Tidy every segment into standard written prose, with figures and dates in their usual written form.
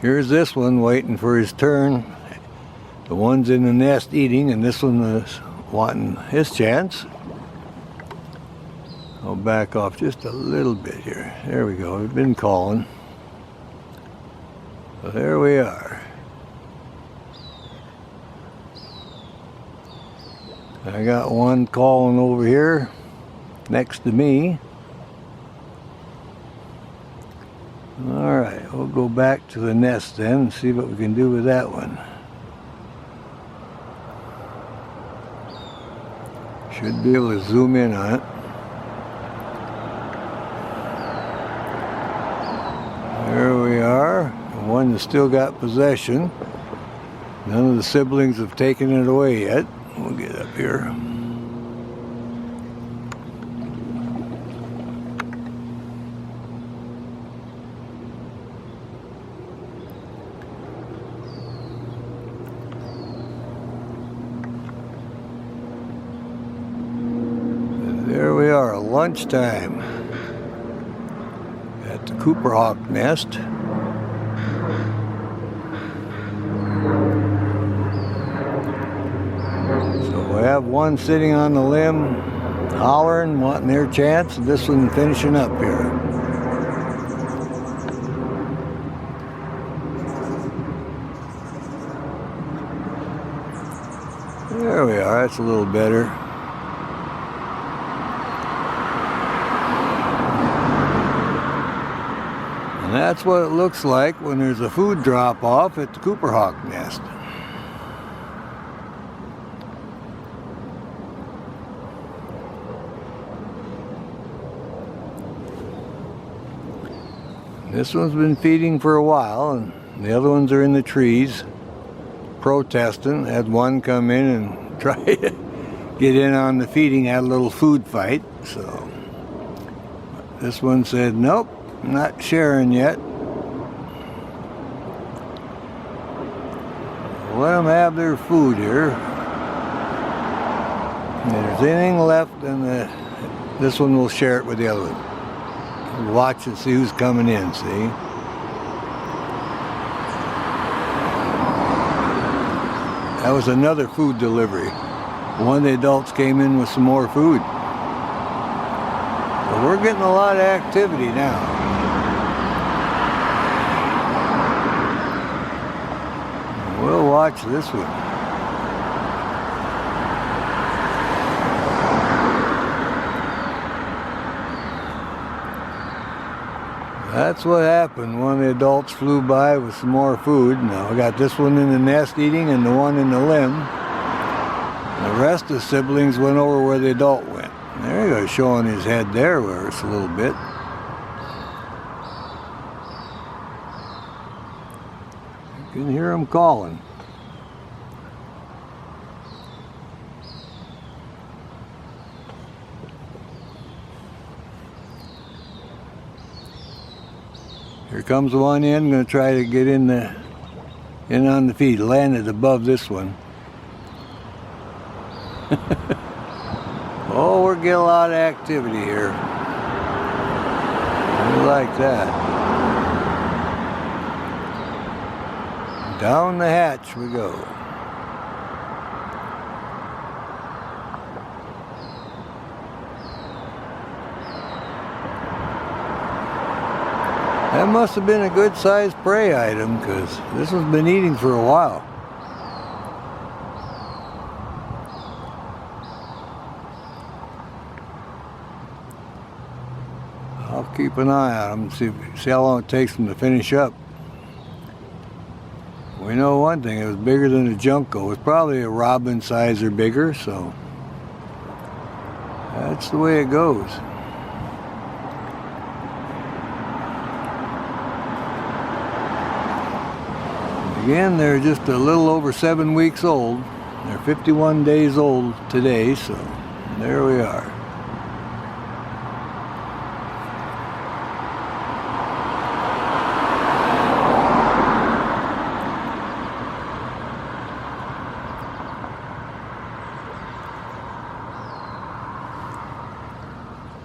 Here's this one waiting for his turn. The one's in the nest eating, and this one is wanting his chance. I'll back off just a little bit here. There we go. We've been calling. So there we are. I got one calling over here next to me. Alright, we'll go back to the nest then and see what we can do with that one. Should be able to zoom in on it. There we are. The one that's still got possession. None of the siblings have taken it away yet. We'll get up here. There we are, lunchtime at the Cooper Hawk nest. So we have one sitting on the limb, hollering, wanting their chance, and this one finishing up here. There we are, that's a little better. And that's what it looks like when there's a food drop-off at the Cooper Hawk nest. This one's been feeding for a while, and the other ones are in the trees protesting. Had one come in and try to get in on the feeding, had a little food fight. So this one said, nope, not sharing yet. Let them have their food here. If there's anything left, then this one will share it with the other one. Watch and see who's coming in, see? That was another food delivery. One of the adults came in with some more food. So we're getting a lot of activity now. We'll watch this one. That's what happened. One of the adults flew by with some more food. Now we got this one in the nest eating and the one in the limb. The rest of the siblings went over where the adult went. There you go, showing his head there where it's a little bit. You can hear him calling. Here comes one in, going to try to get in on the feed. Landed above this one. Oh, we're getting a lot of activity here. We like that. Down the hatch we go. That must have been a good sized prey item, because this one's been eating for a while. I'll keep an eye on them, see how long it takes them to finish up. We know one thing, it was bigger than a junco. It was probably a robin size or bigger, so that's the way it goes. Again, they're just a little over 7 weeks old. They're 51 days old today, so there we are.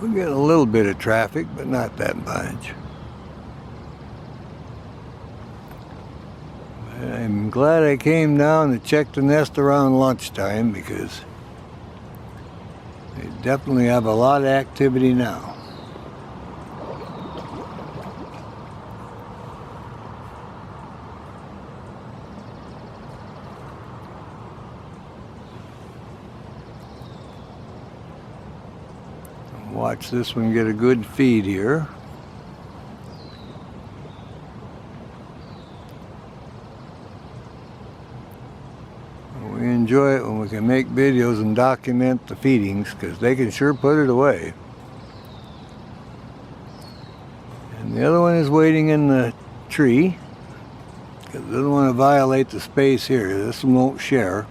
We get a little bit of traffic, but not that much. I'm glad I came down to check the nest around lunchtime because they definitely have a lot of activity now. Watch this one get a good feed here. We enjoy it when we can make videos and document the feedings because they can sure put it away. And the other one is waiting in the tree because it doesn't want to violate the space here. This one won't share.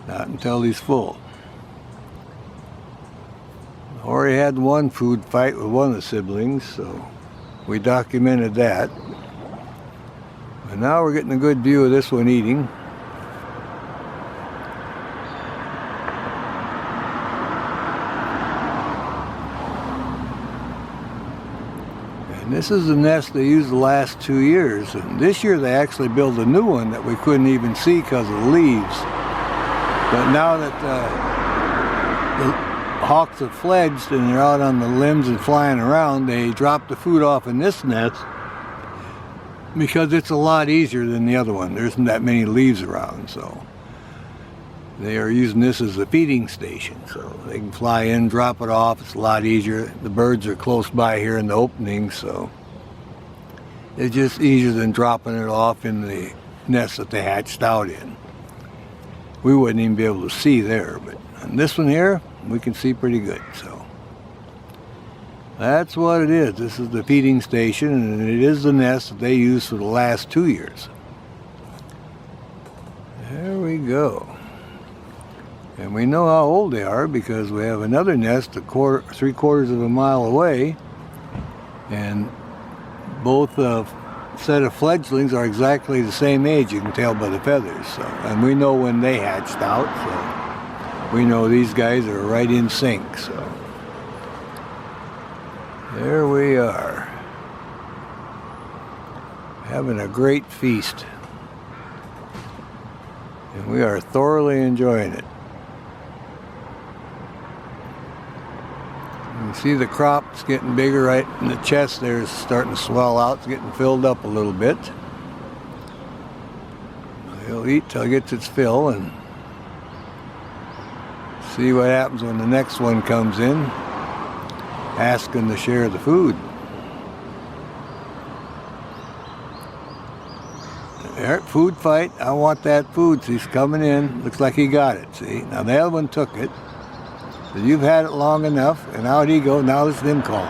Not until he's full. Already had one food fight with one of the siblings, so we documented that. But now we're getting a good view of this one eating. And this is the nest they used the last 2 years. And this year they actually built a new one that we couldn't even see because of the leaves. But now that the hawks have fledged and they're out on the limbs and flying around, they drop the food off in this nest because it's a lot easier than the other one. There isn't that many leaves around, so they are using this as a feeding station. So they can fly in, drop it off. It's a lot easier. The birds are close by here in the opening, so it's just easier than dropping it off in the nest that they hatched out in. We wouldn't even be able to see there, but on this one here, we can see pretty good. So that's what it is. This is the feeding station, and it is the nest that they used for the last 2 years. There we go. And we know how old they are because we have another nest 3/4 of a mile away, and both set of fledglings are exactly the same age. You can tell by the feathers. So, and we know when they hatched out, so we know these guys are right in sync. So there we are, having a great feast, and we are thoroughly enjoying it. You can see the crop's getting bigger right in the chest there. It's starting to swell out. It's getting filled up a little bit. He'll eat till it gets its fill and see what happens when the next one comes in asking to share the food. There, food fight. I want that food. So he's coming in. Looks like he got it. See? Now the other one took it. So you've had it long enough, and out he goes. Now it's them calling.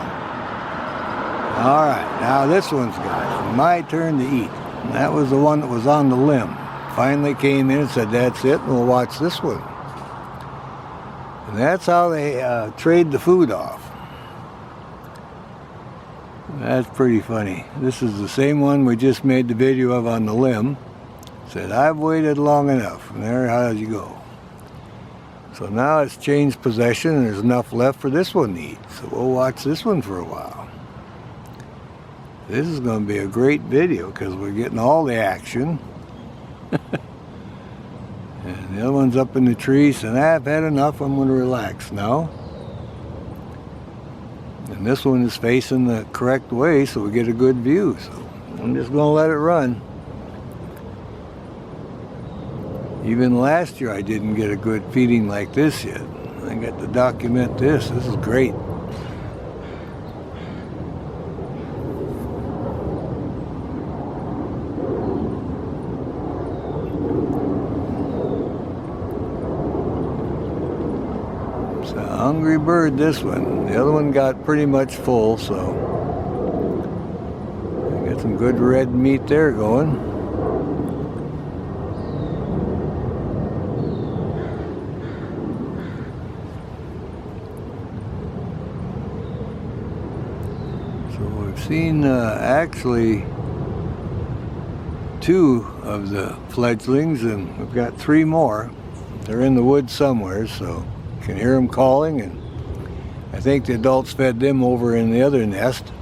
All right, now this one's got it. My turn to eat. And that was the one that was on the limb. Finally came in and said, "That's it, and we'll watch this one." And that's how they trade the food off. That's pretty funny. This is the same one we just made the video of on the limb. Said, "I've waited long enough." And there, how does you go? So now it's changed possession and there's enough left for this one to eat. So we'll watch this one for a while. This is going to be a great video because we're getting all the action. And the other one's up in the trees, and I've had enough. I'm going to relax now. And this one is facing the correct way so we get a good view. So I'm just going to let it run. Even last year I didn't get a good feeding like this yet. I got to document this. This is great. It's a hungry bird, this one. The other one got pretty much full, so I got some good red meat there going. We've seen actually 2 of the fledglings, and we've got 3 more. They're in the woods somewhere, so you can hear them calling, and I think the adults fed them over in the other nest.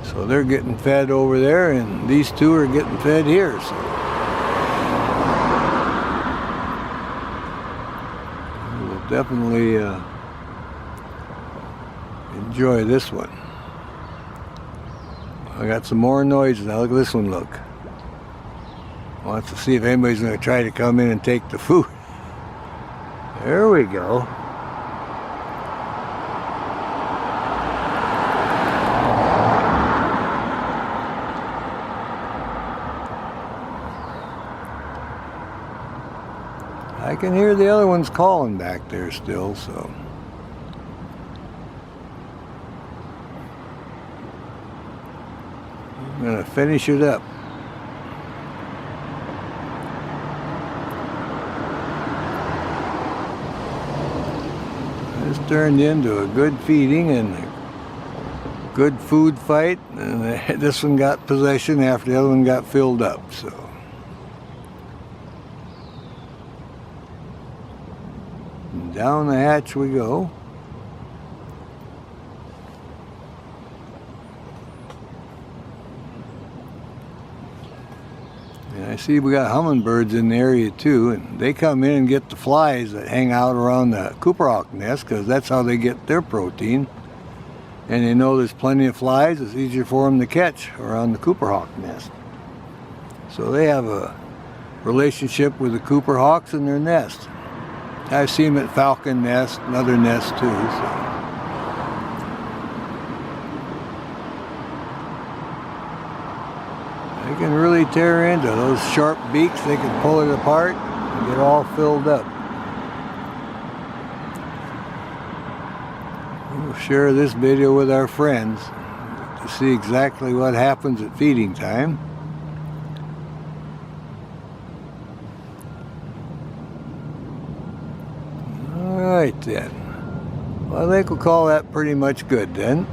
So So they're getting fed over there, and these two are getting fed here. So we'll definitely enjoy this one. I got some more noises. Now look at this one, look. Wants to see if anybody's going to try to come in and take the food. There we go. I can hear the other ones calling back there still, so. I'm going to finish it up. This turned into a good feeding and a good food fight, and this one got possession after the other one got filled up, so. And down the hatch we go. And I see we got hummingbirds in the area too, and they come in and get the flies that hang out around the Cooper hawk nest, because that's how they get their protein. And they know there's plenty of flies, it's easier for them to catch around the Cooper hawk nest. So they have a relationship with the Cooper hawks in their nest. I see them at falcon nest and other nests too. So. They can really tear into those sharp beaks. They can pull it apart and get all filled up. We'll share this video with our friends to see exactly what happens at feeding time. All right then. Well, I think we'll call that pretty much good then.